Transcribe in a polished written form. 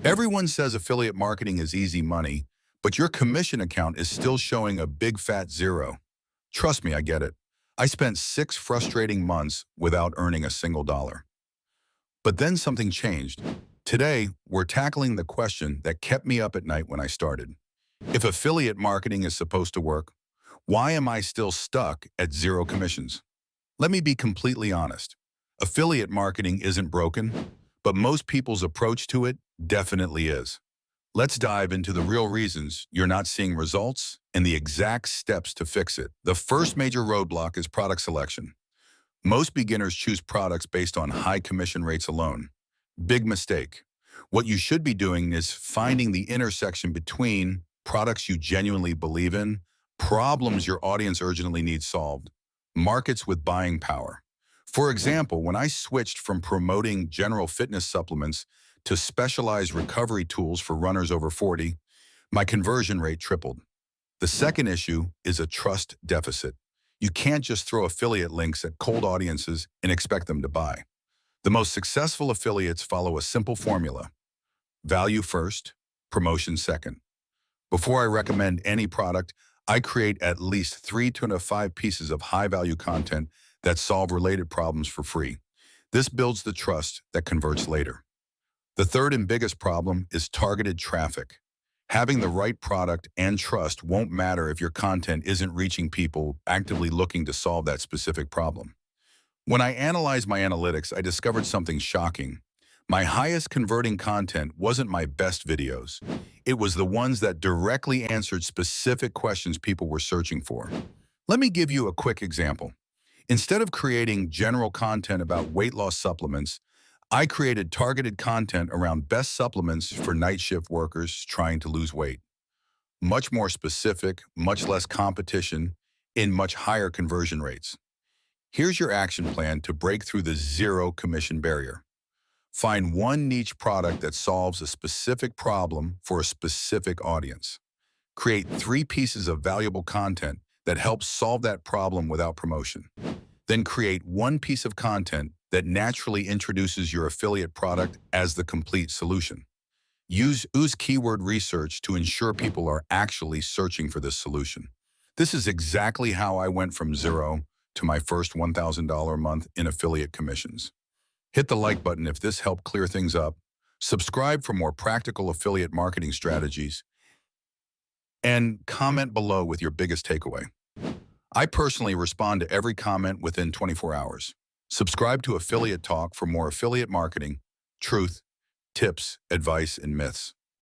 Everyone says affiliate marketing is easy money, but your commission account is still showing a big fat zero. Trust me, I get it. I spent 6 frustrating months without earning a single dollar. But then something changed. Today, we're tackling the question that kept me up at night when I started. If affiliate marketing is supposed to work, why am I still stuck at zero commissions? Let me be completely honest. Affiliate marketing isn't broken, but most people's approach to it definitely is. Let's dive into the real reasons you're not seeing results and the exact steps to fix it. The first major roadblock is product selection. Most beginners choose products based on high commission rates alone. Big mistake. What you should be doing is finding the intersection between products you genuinely believe in, problems your audience urgently needs solved, markets with buying power. For example, when I switched from promoting general fitness supplements to specialized recovery tools for runners over 40, my conversion rate tripled. The second issue is a trust deficit. You can't just throw affiliate links at cold audiences and expect them to buy. The most successful affiliates follow a simple formula: value first, promotion second. Before I recommend any product, I create at least 3 to 5 pieces of high-value content that solve related problems for free. This builds the trust that converts later. The third and biggest problem is targeted traffic. Having the right product and trust won't matter if your content isn't reaching people actively looking to solve that specific problem. When I analyzed my analytics, I discovered something shocking. My highest converting content wasn't my best videos. It was the ones that directly answered specific questions people were searching for. Let me give you a quick example. Instead of creating general content about weight loss supplements, I created targeted content around best supplements for night shift workers trying to lose weight. Much more specific, much less competition, and much higher conversion rates. Here's your action plan to break through the zero commission barrier. Find one niche product that solves a specific problem for a specific audience. Create 3 pieces of valuable content that helps solve that problem without promotion. Then create one piece of content that naturally introduces your affiliate product as the complete solution. Use keyword research to ensure people are actually searching for this solution. This is exactly how I went from zero to my first $1,000 a month in affiliate commissions. Hit the like button if this helped clear things up. Subscribe for more practical affiliate marketing strategies, and comment below with your biggest takeaway. I personally respond to every comment within 24 hours. Subscribe to Affiliate Talk for more affiliate marketing, truth, tips, advice, and myths.